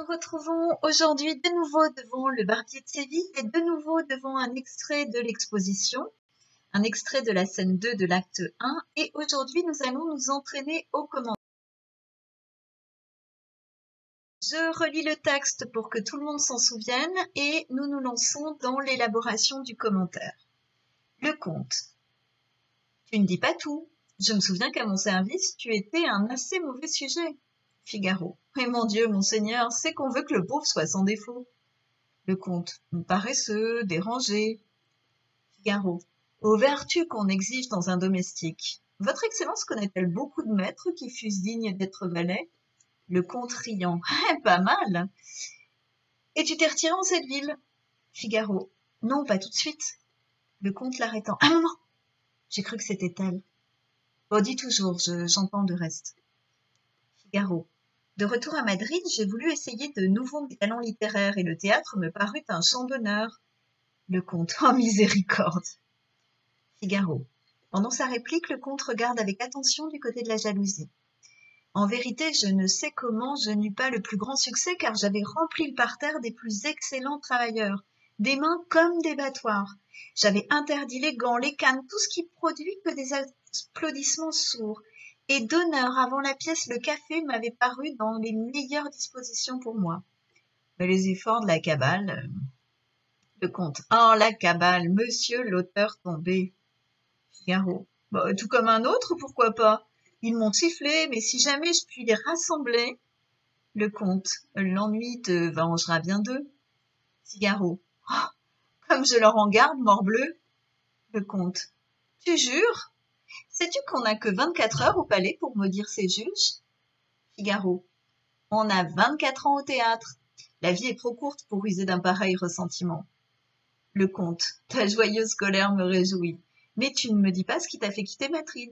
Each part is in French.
nous retrouvons aujourd'hui de nouveau devant le Barbier de Séville et de nouveau devant un extrait de l'exposition, un extrait de la scène 2 de l'acte 1 et aujourd'hui nous allons nous entraîner au commentaire. Je relis le texte pour que tout le monde s'en souvienne et nous nous lançons dans l'élaboration du commentaire. Le conte. Tu ne dis pas tout. Je me souviens qu'à mon service, tu étais un assez mauvais sujet. Figaro. Mais mon Dieu, monseigneur, c'est qu'on veut que le pauvre soit sans défaut. Le comte. Paresseux, dérangé. Figaro. Aux vertus qu'on exige dans un domestique. Votre Excellence connaît-elle beaucoup de maîtres qui fussent dignes d'être valets? Le comte riant. Pas mal. Et tu t'es retiré en cette ville? Figaro. Non, pas tout de suite. Le comte l'arrêtant. Un moment. J'ai cru que c'était elle. Oh, dis toujours, j'entends de reste. Figaro. De retour à Madrid, j'ai voulu essayer de nouveaux talents littéraires et le théâtre me parut un champ d'honneur. Le comte. Oh, miséricorde. Figaro. Pendant sa réplique, le comte regarde avec attention du côté de la jalousie. En vérité, je ne sais comment je n'eus pas le plus grand succès car j'avais rempli le parterre des plus excellents travailleurs, des mains comme des battoirs. J'avais interdit les gants, les cannes, tout ce qui produit que des applaudissements sourds. Et d'honneur avant la pièce, le café m'avait paru dans les meilleures dispositions pour moi. Mais les efforts de la cabale... Le comte. Oh, la cabale, monsieur l'auteur tombé. Figaro. Bah, tout comme un autre, pourquoi pas? Ils m'ont sifflé, mais si jamais je puis les rassembler... Le comte. L'ennui te vengera bien d'eux. Figaro. Oh, comme je leur en garde, morbleu. Le comte. Tu jures? Sais-tu qu'on n'a que 24 heures au palais pour maudire ces juges? Figaro. On a 24 ans au théâtre. La vie est trop courte pour user d'un pareil ressentiment. Le comte. Ta joyeuse colère me réjouit. Mais tu ne me dis pas ce qui t'a fait quitter Madrid.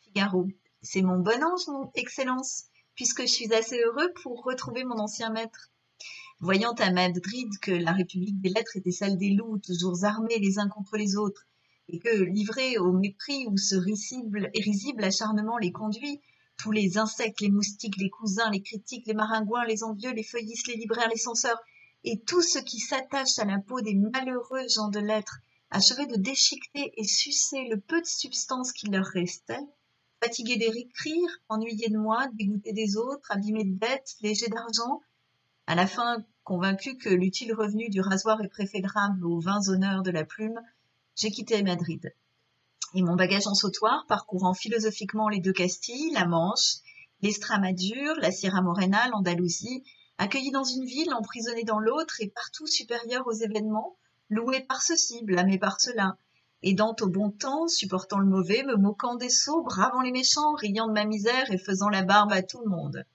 Figaro. C'est mon bon ange, mon Excellence, puisque je suis assez heureux pour retrouver mon ancien maître. Voyant à Madrid que la République des lettres était celle des loups, toujours armés les uns contre les autres, et que, livrés au mépris où ce risible acharnement les conduit, tous les insectes, les moustiques, les cousins, les critiques, les maringouins, les envieux, les feuillistes, les libraires, les censeurs, et tout ce qui s'attache à la peau des malheureux gens de lettres, achevaient de déchiqueter et sucer le peu de substance qui leur restait, fatigués d'écrire, ennuyés de moi, dégoûtés des autres, abîmés de dettes, légers d'argent, à la fin, convaincu que l'utile revenu du rasoir est préférable aux vains honneurs de la plume, j'ai quitté Madrid. Et mon bagage en sautoir, parcourant philosophiquement les deux Castilles, la Manche, l'Estramadure, la Sierra Morena, l'Andalousie, accueilli dans une ville, emprisonné dans l'autre et partout supérieur aux événements, loué par ceci, blâmé par cela, aidant au bon temps, supportant le mauvais, me moquant des sots, bravant les méchants, riant de ma misère et faisant la barbe à tout le monde.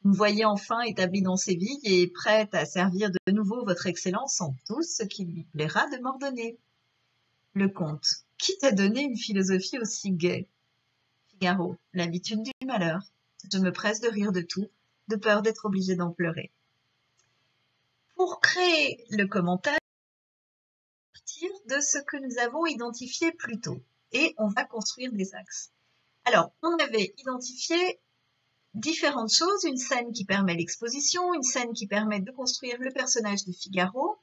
Vous me voyez enfin établi dans Séville et prête à servir de nouveau votre Excellence en tout ce qui lui plaira de m'ordonner. Le comte. Qui t'a donné une philosophie aussi gaie? Figaro. L'habitude du malheur. Je me presse de rire de tout, de peur d'être obligé d'en pleurer. Pour créer le commentaire, on va partir de ce que nous avons identifié plus tôt et on va construire des axes. Alors, on avait identifié différentes choses, une scène qui permet l'exposition, une scène qui permet de construire le personnage de Figaro,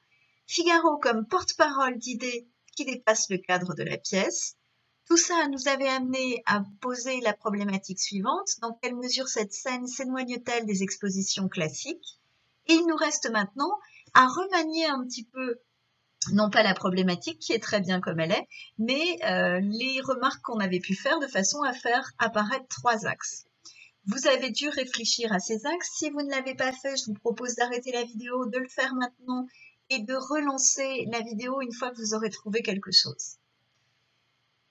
Figaro comme porte-parole d'idées qui dépassent le cadre de la pièce. Tout ça nous avait amené à poser la problématique suivante, dans quelle mesure cette scène s'éloigne-t-elle des expositions classiques? Et il nous reste maintenant à remanier un petit peu, non pas la problématique qui est très bien comme elle est, mais les remarques qu'on avait pu faire de façon à faire apparaître trois axes. Vous avez dû réfléchir à ces axes. Si vous ne l'avez pas fait, je vous propose d'arrêter la vidéo, de le faire maintenant et de relancer la vidéo une fois que vous aurez trouvé quelque chose.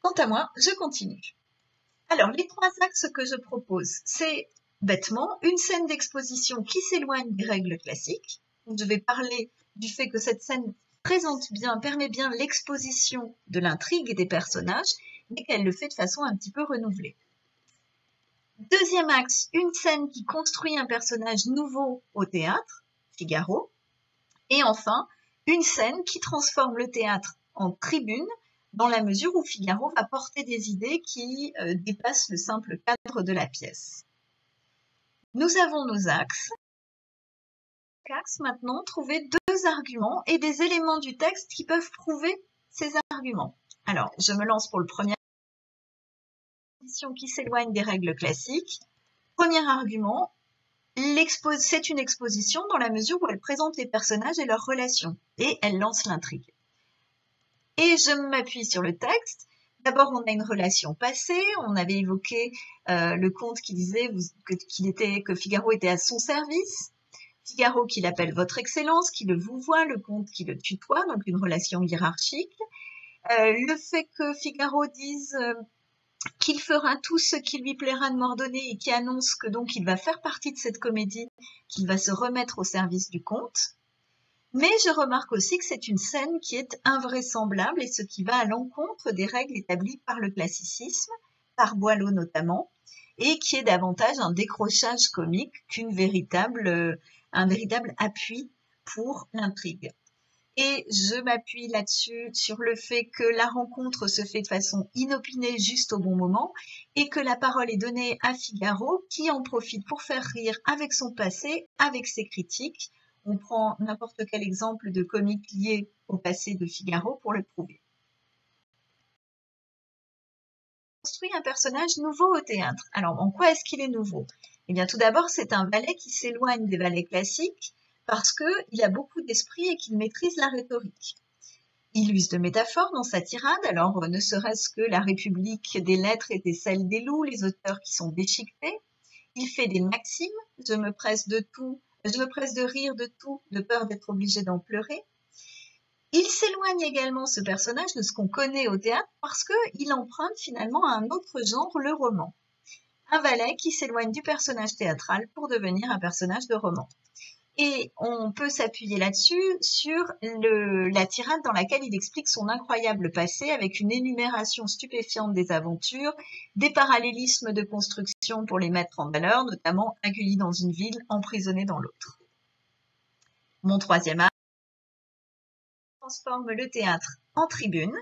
Quant à moi, je continue. Alors, les trois axes que je propose, c'est bêtement une scène d'exposition qui s'éloigne des règles classiques. Je vais parler du fait que cette scène permet bien l'exposition de l'intrigue et des personnages, mais qu'elle le fait de façon un petit peu renouvelée. Deuxième axe, une scène qui construit un personnage nouveau au théâtre, Figaro. Et enfin, une scène qui transforme le théâtre en tribune, dans la mesure où Figaro va porter des idées qui dépassent le simple cadre de la pièce. Nous avons nos axes. Axe, maintenant, trouver deux arguments et des éléments du texte qui peuvent prouver ces arguments. Alors, je me lance pour le premier qui s'éloigne des règles classiques. Premier argument, c'est une exposition dans la mesure où elle présente les personnages et leurs relations, et elle lance l'intrigue. Et je m'appuie sur le texte. D'abord, on a une relation passée. On avait évoqué le conte qui disait que Figaro était à son service. Figaro qui l'appelle votre excellence, qui le vouvoie, le comte qui le tutoie, donc une relation hiérarchique. Le fait que Figaro dise qu'il fera tout ce qui lui plaira de m'ordonner et qui annonce que donc il va faire partie de cette comédie, qu'il va se remettre au service du comte. Mais je remarque aussi que c'est une scène qui est invraisemblable et ce qui va à l'encontre des règles établies par le classicisme, par Boileau notamment, et qui est davantage un décrochage comique qu'un véritable appui pour l'intrigue. Et je m'appuie là-dessus sur le fait que la rencontre se fait de façon inopinée juste au bon moment et que la parole est donnée à Figaro qui en profite pour faire rire avec son passé, avec ses critiques. On prend n'importe quel exemple de comique lié au passé de Figaro pour le prouver. On construit un personnage nouveau au théâtre. Alors, en quoi est-ce qu'il est nouveau? Eh bien, tout d'abord, c'est un valet qui s'éloigne des valets classiques parce qu'il a beaucoup d'esprit et qu'il maîtrise la rhétorique. Il use de métaphores dans sa tirade, alors ne serait-ce que la République des lettres était celle des loups, les auteurs qui sont déchiquetés. Il fait des maximes, je me presse de rire de tout, de peur d'être obligé d'en pleurer. Il s'éloigne également, ce personnage, de ce qu'on connaît au théâtre parce qu'il emprunte finalement à un autre genre, le roman. Un valet qui s'éloigne du personnage théâtral pour devenir un personnage de roman. Et on peut s'appuyer là-dessus sur la tirade dans laquelle il explique son incroyable passé avec une énumération stupéfiante des aventures, des parallélismes de construction pour les mettre en valeur, notamment accueillis dans une ville, emprisonnés dans l'autre. Mon troisième acte transforme le théâtre en tribune.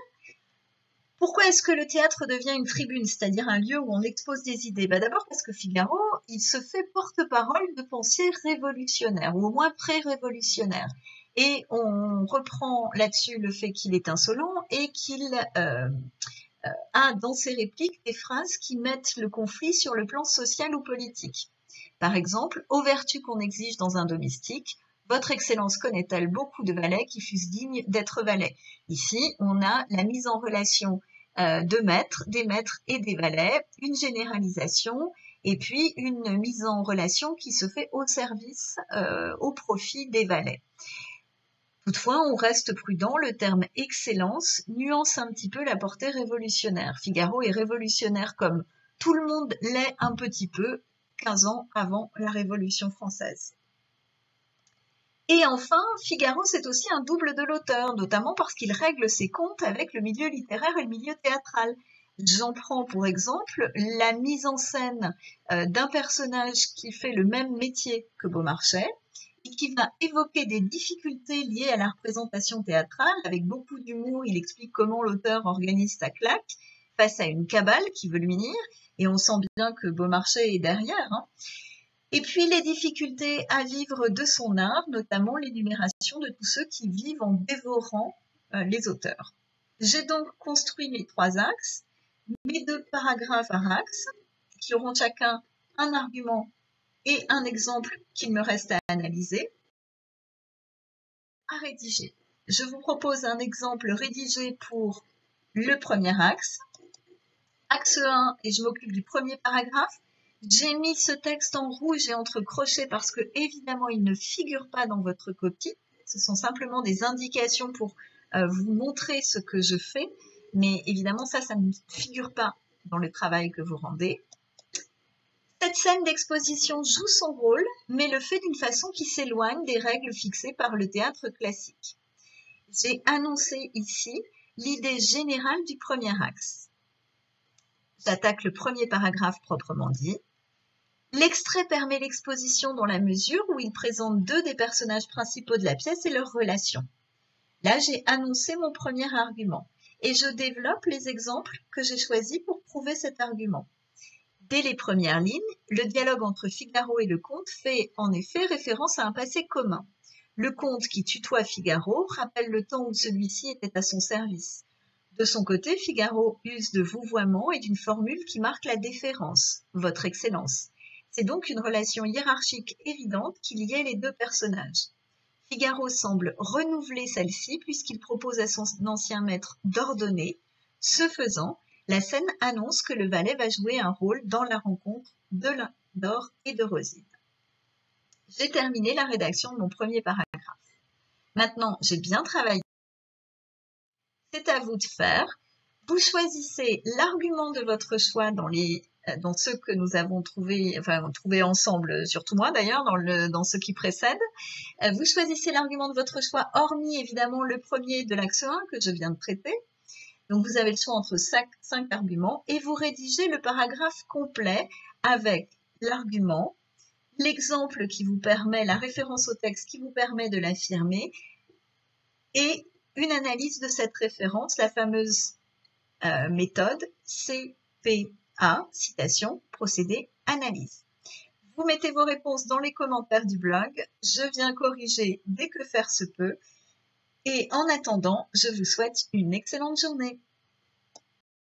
Pourquoi est-ce que le théâtre devient une tribune, c'est-à-dire un lieu où on expose des idées? D'abord parce que Figaro, il se fait porte-parole de pensées révolutionnaires, ou au moins pré-révolutionnaires. Et on reprend là-dessus le fait qu'il est insolent et qu'il a dans ses répliques des phrases qui mettent le conflit sur le plan social ou politique. Par exemple, aux vertus qu'on exige dans un domestique, votre Excellence connaît-elle beaucoup de valets qui fussent dignes d'être valets? Ici, on a la mise en relation des maîtres et des valets, une généralisation et puis une mise en relation qui se fait au service, au profit des valets. Toutefois, on reste prudent, le terme « excellence » nuance un petit peu la portée révolutionnaire. Figaro est révolutionnaire comme tout le monde l'est un petit peu 15 ans avant la Révolution française. Et enfin, Figaro, c'est aussi un double de l'auteur, notamment parce qu'il règle ses comptes avec le milieu littéraire et le milieu théâtral. J'en prends pour exemple la mise en scène d'un personnage qui fait le même métier que Beaumarchais et qui va évoquer des difficultés liées à la représentation théâtrale. Avec beaucoup d'humour, il explique comment l'auteur organise sa claque face à une cabale qui veut lui nuire, et on sent bien que Beaumarchais est derrière. Et puis les difficultés à vivre de son art, notamment l'énumération de tous ceux qui vivent en dévorant les auteurs. J'ai donc construit mes trois axes, mes deux paragraphes par axe, qui auront chacun un argument et un exemple qu'il me reste à analyser. À rédiger. Je vous propose un exemple rédigé pour le premier axe. Axe 1, et je m'occupe du premier paragraphe. J'ai mis ce texte en rouge et entre crochets parce que, évidemment, il ne figure pas dans votre copie. Ce sont simplement des indications pour vous montrer ce que je fais. Mais évidemment, ça ne figure pas dans le travail que vous rendez. Cette scène d'exposition joue son rôle, mais le fait d'une façon qui s'éloigne des règles fixées par le théâtre classique. J'ai annoncé ici l'idée générale du premier axe. J'attaque le premier paragraphe proprement dit. L'extrait permet l'exposition dans la mesure où il présente deux des personnages principaux de la pièce et leurs relations. Là, j'ai annoncé mon premier argument et je développe les exemples que j'ai choisis pour prouver cet argument. Dès les premières lignes, le dialogue entre Figaro et le comte fait en effet référence à un passé commun. Le comte qui tutoie Figaro rappelle le temps où celui-ci était à son service. De son côté, Figaro use de vouvoiement et d'une formule qui marque la déférence, votre excellence. C'est donc une relation hiérarchique évidente qui liait les deux personnages. Figaro semble renouveler celle-ci puisqu'il propose à son ancien maître d'ordonner. Ce faisant, la scène annonce que le valet va jouer un rôle dans la rencontre de Laure et de Rosine. J'ai terminé la rédaction de mon premier paragraphe. Maintenant, j'ai bien travaillé. C'est à vous de faire. Vous choisissez l'argument de votre choix dans ceux que nous avons trouvés ensemble, surtout moi d'ailleurs, dans ceux qui précèdent. Vous choisissez l'argument de votre choix, hormis évidemment le premier de l'axe 1 que je viens de traiter. Donc vous avez le choix entre 5 arguments et vous rédigez le paragraphe complet avec l'argument, l'exemple qui vous permet, la référence au texte qui vous permet de l'affirmer et une analyse de cette référence, la fameuse méthode CPA, citation, procédé, analyse. Vous mettez vos réponses dans les commentaires du blog, je viens corriger dès que faire se peut et en attendant, je vous souhaite une excellente journée.